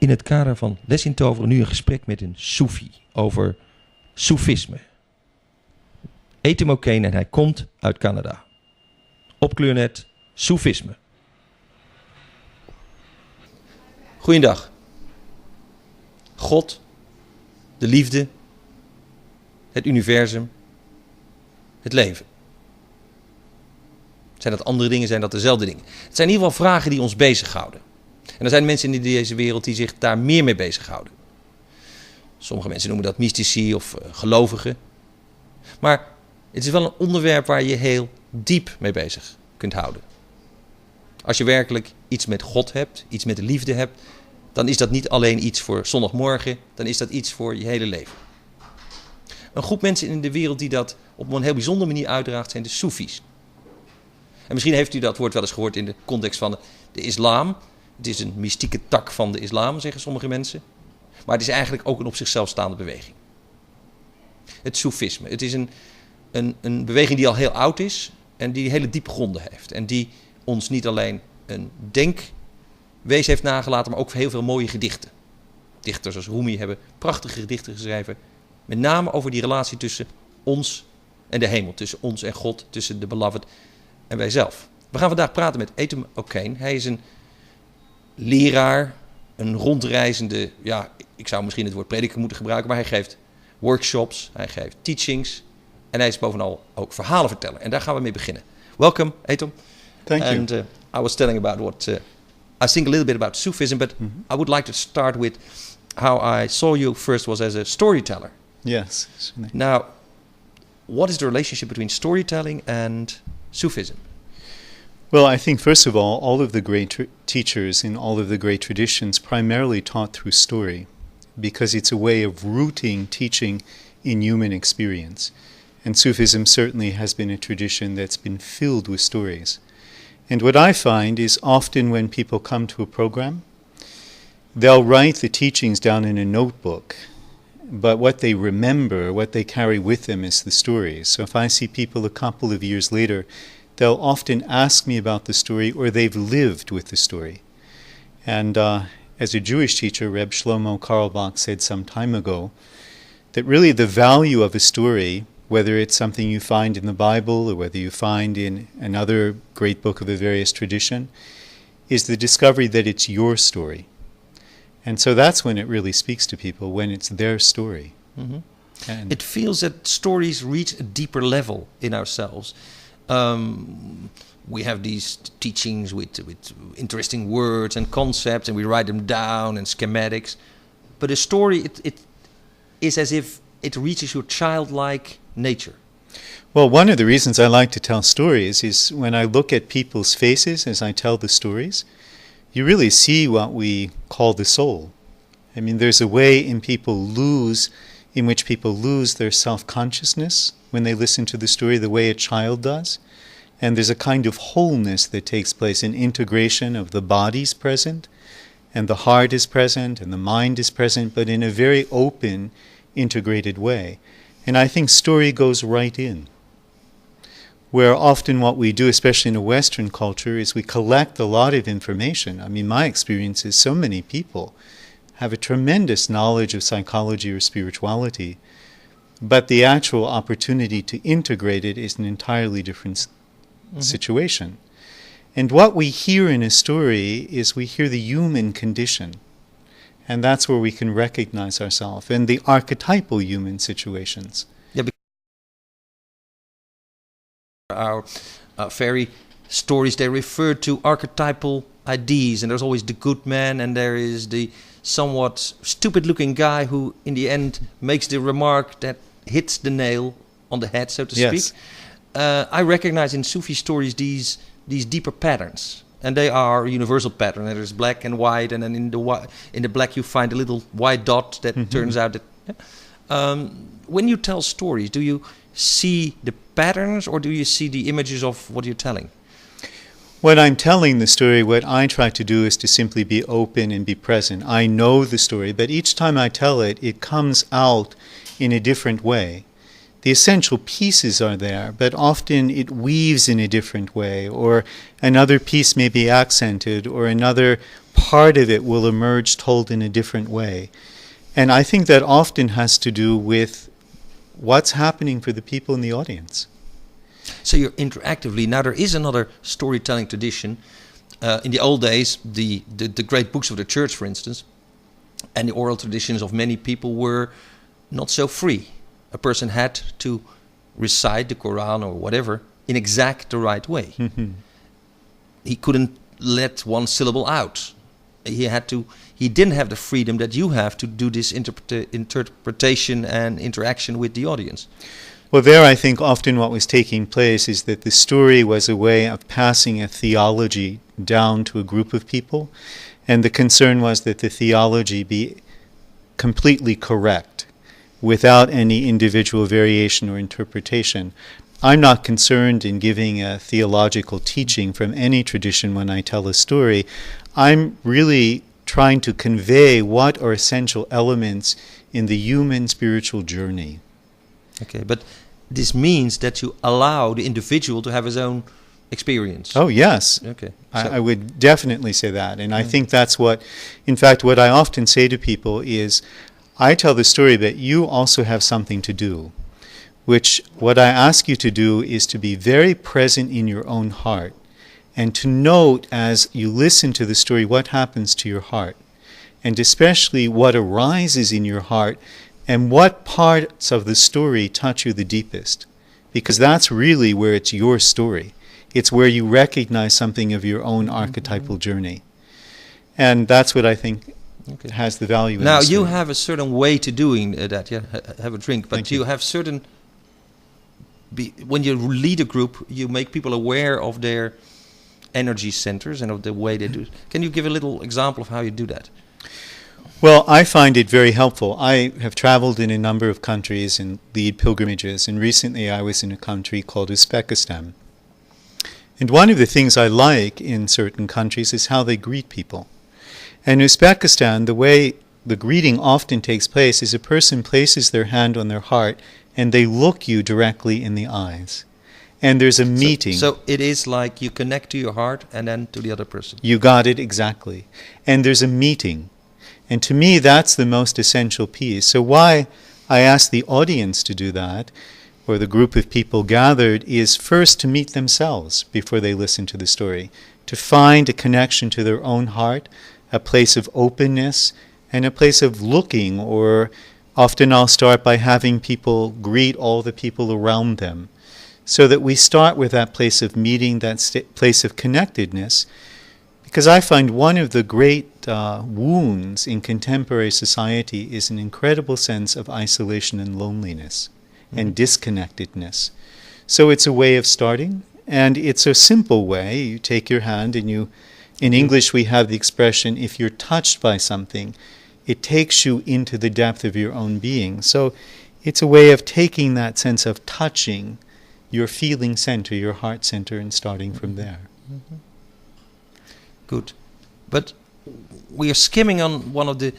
In het kader van Les in Toveren nu een gesprek met een Soefi over Soefisme. Atum O'Kane en hij komt uit Canada. Op Kleurnet Soefisme. Goeiedag. God, de liefde, het universum, het leven. Zijn dat andere dingen, zijn dat dezelfde dingen? Het zijn in ieder geval vragen die ons bezighouden. En er zijn mensen in deze wereld die zich daar meer mee bezighouden. Sommige mensen noemen dat mystici of gelovigen. Maar het is wel een onderwerp waar je heel diep mee bezig kunt houden. Als je werkelijk iets met God hebt, iets met de liefde hebt, dan is dat niet alleen iets voor zondagmorgen, dan is dat iets voor je hele leven. Een groep mensen in de wereld die dat op een heel bijzondere manier uitdraagt zijn de Soefis. En misschien heeft u dat woord wel eens gehoord in de context van de islam. Het is een mystieke tak van de islam, zeggen sommige mensen. Maar het is eigenlijk ook een op zichzelf staande beweging. Het Soefisme. Het is een beweging die al heel oud is en die hele diepe gronden heeft. En die ons niet alleen een denkwezen heeft nagelaten, maar ook heel veel mooie gedichten. Dichters als Rumi hebben prachtige gedichten geschreven. Met name over die relatie tussen ons en de hemel. Tussen ons en God, tussen de beloved en wij zelf. We gaan vandaag praten met Atum O'Kane. Hij is een leraar, een rondreizende, ja, ik zou misschien het woord prediker moeten gebruiken, maar hij geeft workshops, hij geeft teachings en hij is bovenal ook verhalenverteller. En daar gaan we mee beginnen. Welcome, Atum. Thank you. And I was telling about what I think a little bit about Sufism, but I would like to start with how I saw you first was as a storyteller. Yes. Now, what is the relationship between storytelling and Sufism? Well, I think first of all of the great teachers in all of the great traditions primarily taught through story, because it's a way of rooting teaching in human experience. And Sufism certainly has been a tradition that's been filled with stories. And what I find is often when people come to a program, they'll write the teachings down in a notebook, but what they remember, what they carry with them is the stories. So if I see people a couple of years later, they'll often ask me about the story, or they've lived with the story. And as a Jewish teacher, Reb Shlomo Carlebach said some time ago that really the value of a story, whether it's something you find in the Bible or whether you find in another great book of a various tradition, is the discovery that it's your story. And so that's when it really speaks to people, when it's their story. Mm-hmm. And it feels that stories reach a deeper level in ourselves. We have these teachings with interesting words and concepts, and we write them down and schematics. But a story, it is as if it reaches your childlike nature. well, one of the reasons I like to tell stories is when I look at people's faces as I tell the stories, you really see what we call the soul. I mean, there's a way in which people lose their self-consciousness when they listen to the story the way a child does. And there's a kind of wholeness that takes place, an integration of the body's present, and the heart is present, and the mind is present, but in a very open, integrated way. And I think story goes right in. Where often what we do, especially in a Western culture, is we collect a lot of information. I mean, my experience is so many people have a tremendous knowledge of psychology or spirituality, but the actual opportunity to integrate it is an entirely different situation. And what we hear in a story is we hear the human condition. And that's where we can recognize ourselves in the archetypal human situations. Our fairy stories, they refer to archetypal ideas, and there's always the good man, and there is the somewhat stupid-looking guy who, in the end, makes the remark that hits the nail on the head, so to speak. I recognize in Sufi stories these deeper patterns, and they are a universal pattern. And there's black and white, and then in the black you find a little white dot that turns out that. When you tell stories, do you see the patterns, or do you see the images of what you're telling? When I'm telling the story, what I try to do is to simply be open and be present. I know the story, but each time I tell it, it comes out in a different way. The essential pieces are there, but often it weaves in a different way, or another piece may be accented, or another part of it will emerge told in a different way. And I think that often has to do with what's happening for the people in the audience. So you're interactively, now there is another storytelling tradition. In the old days, the great books of the church, for instance, and the oral traditions of many people were not so free. A person had to recite the Quran or whatever in exact the right way. He couldn't let one syllable out. He didn't have the freedom that you have to do this interpretation and interaction with the audience. Well, there I think often what was taking place is that the story was a way of passing a theology down to a group of people, and the concern was that the theology be completely correct without any individual variation or interpretation. I'm not concerned in giving a theological teaching from any tradition when I tell a story. I'm really trying to convey what are essential elements in the human spiritual journey. Okay, but this means that you allow the individual to have his own experience. Oh, yes. Okay. I would definitely say that. And I think that's what I often say to people is, I tell the story, but you also have something to do. What I ask you to do is to be very present in your own heart and to note as you listen to the story what happens to your heart, and especially what arises in your heart and what parts of the story touch you the deepest, because that's really where it's your story. It's where you recognize something of your own archetypal journey. And that's what I think has the value in Now, the you story. have a certain way to doing that. Yeah, have a drink. But Thank you you. have certain... when you lead a group, you make people aware of their energy centers and of the way they do. Can you give a little example of how you do that? Well, I find it very helpful. I have traveled in a number of countries and lead pilgrimages, and recently I was in a country called Uzbekistan. And one of the things I like in certain countries is how they greet people. And in Uzbekistan, the way the greeting often takes place is a person places their hand on their heart and they look you directly in the eyes. And there's a meeting. So it is like you connect to your heart and then to the other person. You got it exactly. And there's a meeting. And to me, that's the most essential piece. So why I ask the audience to do that, or the group of people gathered, is first to meet themselves before they listen to the story, to find a connection to their own heart, a place of openness, and a place of looking, or often I'll start by having people greet all the people around them, so that we start with that place of meeting, that place of connectedness, because I find one of the great wounds in contemporary society is an incredible sense of isolation and loneliness and disconnectedness. So it's a way of starting, and it's a simple way. You take your hand and you, in English we have the expression, if you're touched by something, it takes you into the depth of your own being. So it's a way of taking that sense of touching your feeling center, your heart center, and starting from there. Good. But we are skimming on one of the...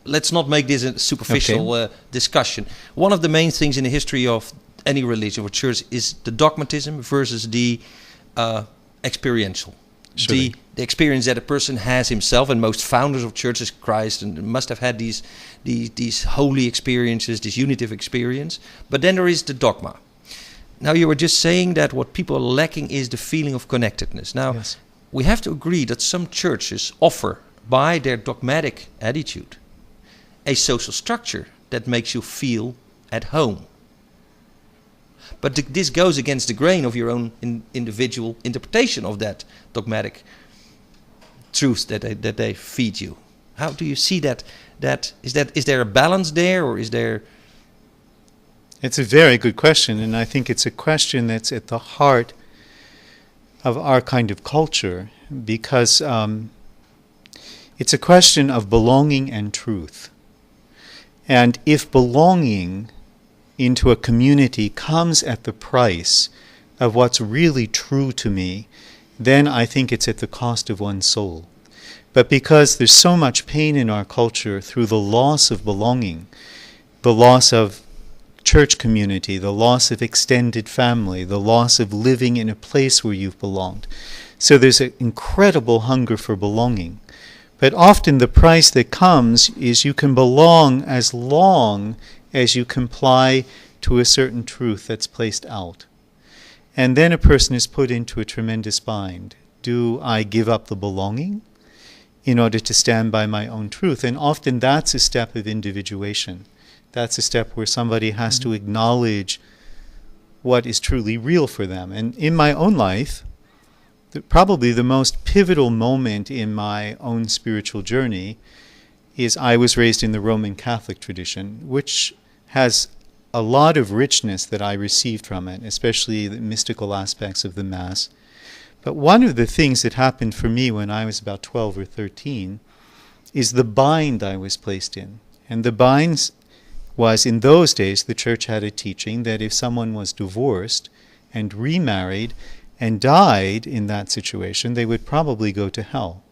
Let's not make this a superficial discussion. One of the main things in the history of any religion or church is the dogmatism versus the experiential. Sure. The experience that a person has himself, and most founders of churches, Christ, and must have had these holy experiences, this unitive experience. But then there is the dogma. Now, you were just saying that what people are lacking is the feeling of connectedness. Now, Yes. we have to agree that some churches offer, by their dogmatic attitude, a social structure that makes you feel at home. But this goes against the grain of your own individual interpretation of that dogmatic truth that they feed you. How do you see that? Is there a balance there, or is there... It's a very good question, and I think it's a question that's at the heart of our kind of culture, because it's a question of belonging and truth. And if belonging into a community comes at the price of what's really true to me, then I think it's at the cost of one's soul. But because there's so much pain in our culture through the loss of belonging, the loss of church community, the loss of extended family, the loss of living in a place where you've belonged. So there's an incredible hunger for belonging. But often the price that comes is you can belong as long as you comply to a certain truth that's placed out. And then a person is put into a tremendous bind. Do I give up the belonging in order to stand by my own truth? And often that's a step of individuation. That's a step where somebody has to acknowledge what is truly real for them. And in my own life, probably the most pivotal moment in my own spiritual journey is I was raised in the Roman Catholic tradition, which has a lot of richness that I received from it, especially the mystical aspects of the Mass. But one of the things that happened for me when I was about 12 or 13 is the bind I was placed in. And the bind was, in those days, the church had a teaching that if someone was divorced and remarried and died in that situation, they would probably go to hell.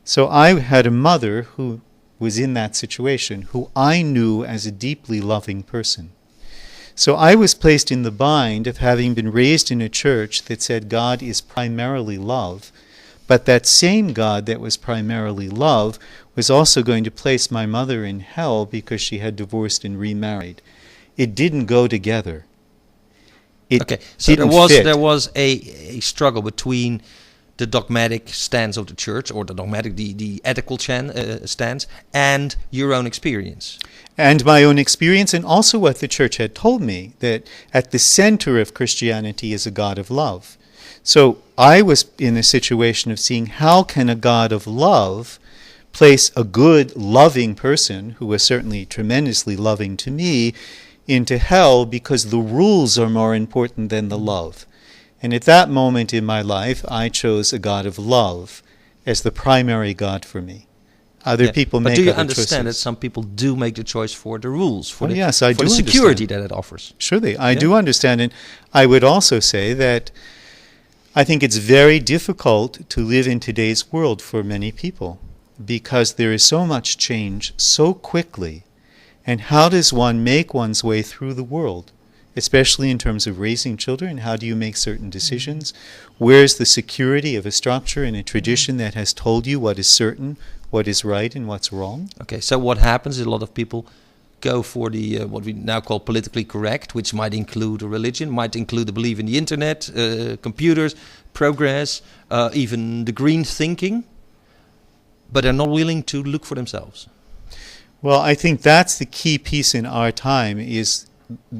So I had a mother who was in that situation, who I knew as a deeply loving person. So I was placed in the bind of having been raised in a church that said God is primarily love, but that same God that was primarily love was also going to place my mother in hell because she had divorced and remarried. It didn't go together. Okay, so there was a struggle between the dogmatic stance of the church, or the ethical stance, and your own experience. And my own experience, and also what the church had told me, that at the center of Christianity is a God of love. So I was in a situation of seeing how can a God of love place a good, loving person, who was certainly tremendously loving to me, into hell because the rules are more important than the love. And at that moment in my life, I chose a God of love as the primary God for me. Other people make other choices. But do you understand that some people do make the choice for the rules, for the security understand that it offers? Surely, I do understand. And I would also say that I think it's very difficult to live in today's world for many people because there is so much change so quickly. And how does one make one's way through the world, especially in terms of raising children? How do you make certain decisions? Where's the security of a structure and a tradition that has told you what is certain, what is right, and what's wrong? Okay, so what happens is a lot of people go for the what we now call politically correct, which might include a religion, might include the belief in the internet, computers, progress, even the green thinking, but they're not willing to look for themselves. Well, I think that's the key piece in our time is,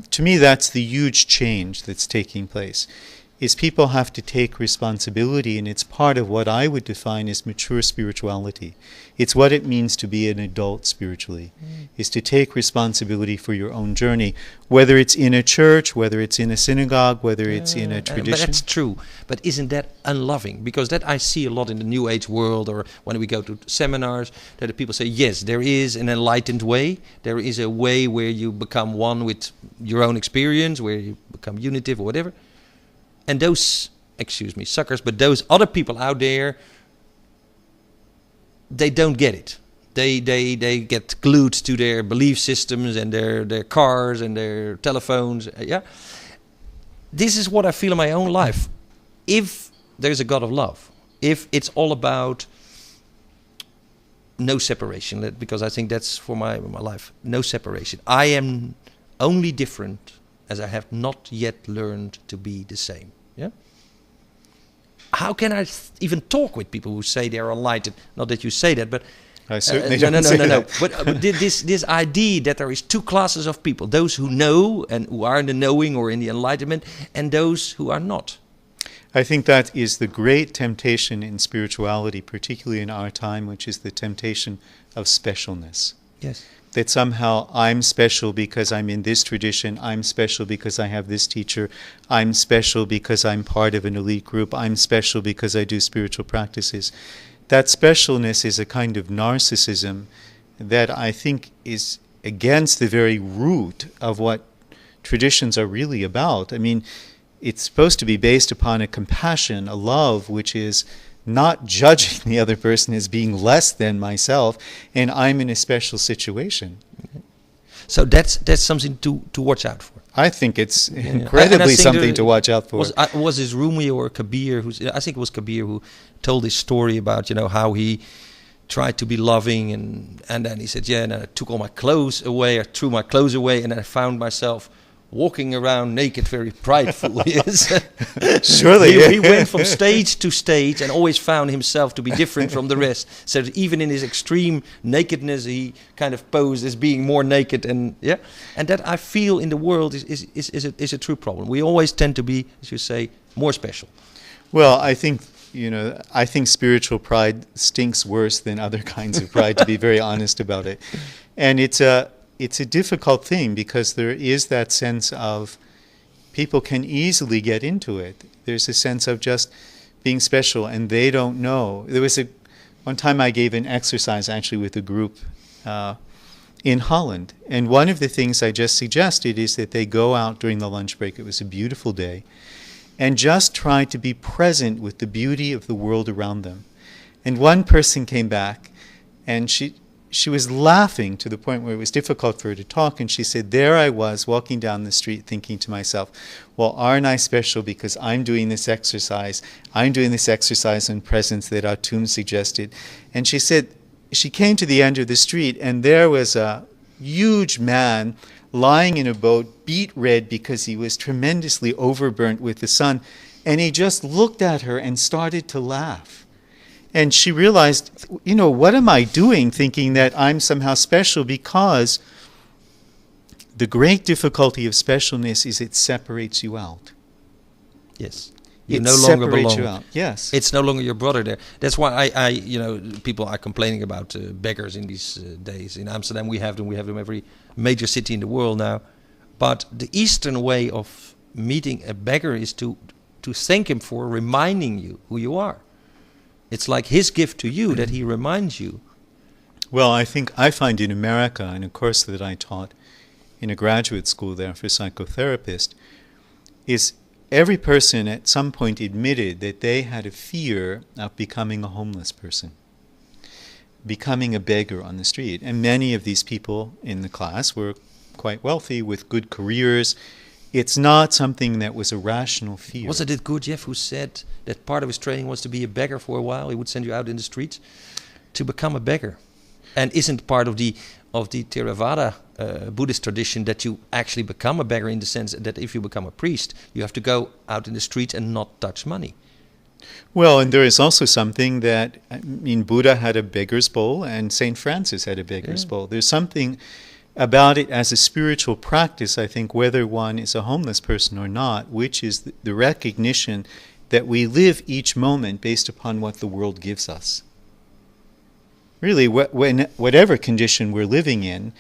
to me, that's the huge change that's taking place, is people have to take responsibility, and it's part of what I would define as mature spirituality. It's what it means to be an adult spiritually, is to take responsibility for your own journey, whether it's in a church, whether it's in a synagogue, whether it's in a tradition. But that's true. But isn't that unloving? Because that I see a lot in the New Age world, or when we go to seminars, that the people say, yes, there is an enlightened way. There is a way where you become one with your own experience, where you become unitive or whatever. And those, suckers, but those other people out there, they don't get it. They get glued to their belief systems and their cars and their telephones. Yeah, this is what I feel in my own life. If there's a God of love, if it's all about no separation, because I think that's for my life, no separation. I am only different as I have not yet learned to be the same. Yeah. How can I even talk with people who say they are enlightened? Not that you say that, but I certainly don't say no. that. But this idea that there is two classes of people: those who know and who are in the knowing or in the enlightenment, and those who are not. I think that is the great temptation in spirituality, particularly in our time, which is the temptation of specialness. Yes. That somehow I'm special because I'm in this tradition, I'm special because I have this teacher, I'm special because I'm part of an elite group, I'm special because I do spiritual practices. That specialness is a kind of narcissism that I think is against the very root of what traditions are really about. I mean, it's supposed to be based upon a compassion, a love, which is not judging the other person as being less than myself, and I'm in a special situation. Okay. So that's something to watch out for. I think it's incredibly something to watch out for. Was this Rumi or Kabir? I think it was Kabir who told this story about how he tried to be loving, and then he said, yeah, and I took all my clothes away, I threw my clothes away, and I found myself walking around naked, very prideful. Yes. Surely. He went from stage to stage and always found himself to be different from the rest. So that even in his extreme nakedness, he kind of posed as being more naked. And that I feel in the world is a true problem. We always tend to be, as you say, more special. Well, I think spiritual pride stinks worse than other kinds of pride, to be very honest about it. And it's a difficult thing because there is that sense of people can easily get into it. There's a sense of just being special and they don't know. There was one time I gave an exercise actually with a group in Holland. And one of the things I just suggested is that they go out during the lunch break. It was a beautiful day. And just try to be present with the beauty of the world around them. And one person came back and she was laughing to the point where it was difficult for her to talk, and she said, there I was walking down the street thinking to myself, well, aren't I special because I'm doing this exercise on presence that Atum suggested. And she said she came to the end of the street and there was a huge man lying in a boat, beet red because he was tremendously overburnt with the sun, and he just looked at her and started to laugh. And she realized, what am I doing thinking that I'm somehow special? Because the great difficulty of specialness is it separates you out. Yes. You no longer belong. You out. Yes. It's no longer your brother there. That's why people are complaining about beggars in these days. In Amsterdam we have them every major city in the world now. But the Eastern way of meeting a beggar is to thank him for reminding you who you are. It's like his gift to you that he reminds you. Well, I find in America, in a course that I taught in a graduate school there for psychotherapists, is every person at some point admitted that they had a fear of becoming a homeless person, becoming a beggar on the street. And many of these people in the class were quite wealthy with good careers. It's not something that was a rational fear. Wasn't it Gurdjieff who said that part of his training was to be a beggar for a while? He would send you out in the streets to become a beggar. And isn't part of the Theravada Buddhist tradition that you actually become a beggar in the sense that if you become a priest, you have to go out in the streets and not touch money? Well, and there is also something that, Buddha had a beggar's bowl and St. Francis had a beggar's bowl. There's something about it as a spiritual practice, I think, whether one is a homeless person or not, which is the recognition that we live each moment based upon what the world gives us. Really, whatever condition we're living in,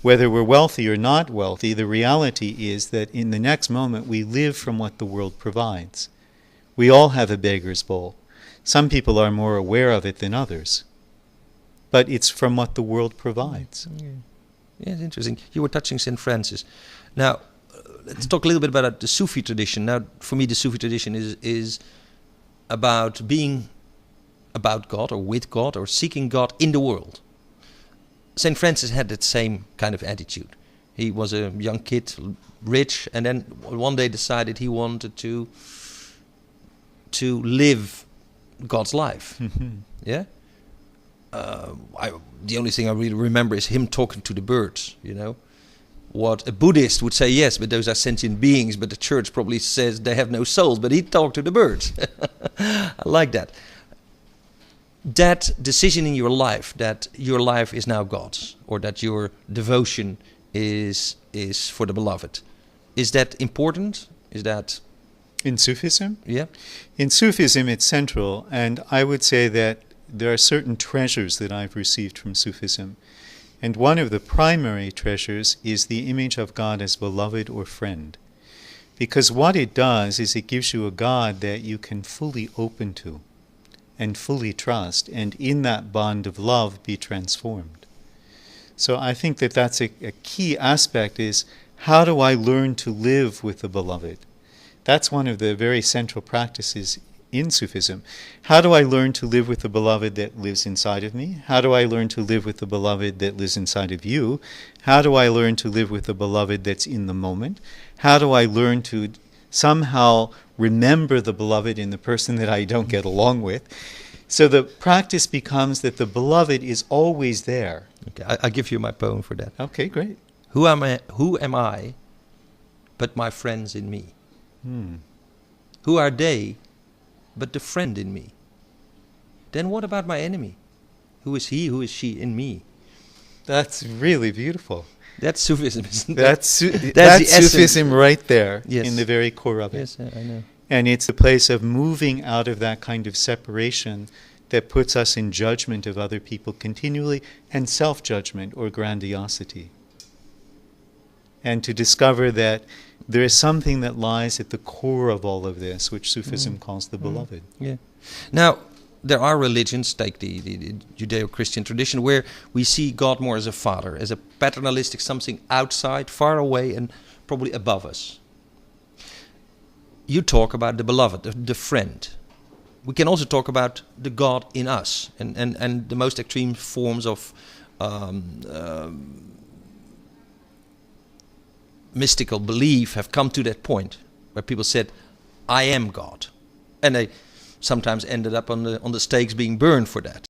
whether we're wealthy or not wealthy, the reality is that in the next moment we live from what the world provides. We all have a beggar's bowl. Some people are more aware of it than others. But it's from what the world provides. Yeah, it's interesting. You were touching St. Francis. Now, let's talk a little bit about the Sufi tradition. Now, for me, the Sufi tradition is about being about God or with God or seeking God in the world. St. Francis had that same kind of attitude. He was a young kid, rich, and then one day decided he wanted to live God's life. Yeah? The only thing I really remember is him talking to the birds, What a Buddhist would say, yes, but those are sentient beings, but the church probably says they have no souls, but he talked to the birds. I like that. That decision in your life, that your life is now God's, or that your devotion is for the beloved. Is that important? Is that... In Sufism? Yeah. In Sufism, it's central, and I would say that there are certain treasures that I've received from Sufism. And one of the primary treasures is the image of God as beloved or friend. Because what it does is it gives you a God that you can fully open to and fully trust, and in that bond of love be transformed. So I think that that's a key aspect is, how do I learn to live with the beloved? That's one of the very central practices in Sufism. How do I learn to live with the beloved that lives inside of me? How do I learn to live with the beloved that lives inside of you? How do I learn to live with the beloved that's in the moment? How do I learn to somehow remember the beloved in the person that I don't get along with? So the practice becomes that the beloved is always there. Okay, I'll give you my poem for that. Okay, great. Who am I but my friends in me? Who are they but the friend in me? Then what about my enemy? Who is he, who is she in me? That's really beautiful. That's Sufism, isn't it? That's the Sufism right there, Yes. in the very core of it. Yes, I know. And it's a place of moving out of that kind of separation that puts us in judgment of other people continually, and self-judgment or grandiosity. And to discover that there is something that lies at the core of all of this, which Sufism calls the beloved. Yeah. Now, there are religions, like the Judeo-Christian tradition, where we see God more as a father, as a paternalistic, something outside, far away, and probably above us. You talk about the beloved, the friend. We can also talk about the God in us, and the most extreme forms of mystical belief have come to that point where people said, "I am God," and they sometimes ended up on the stakes being burned for that.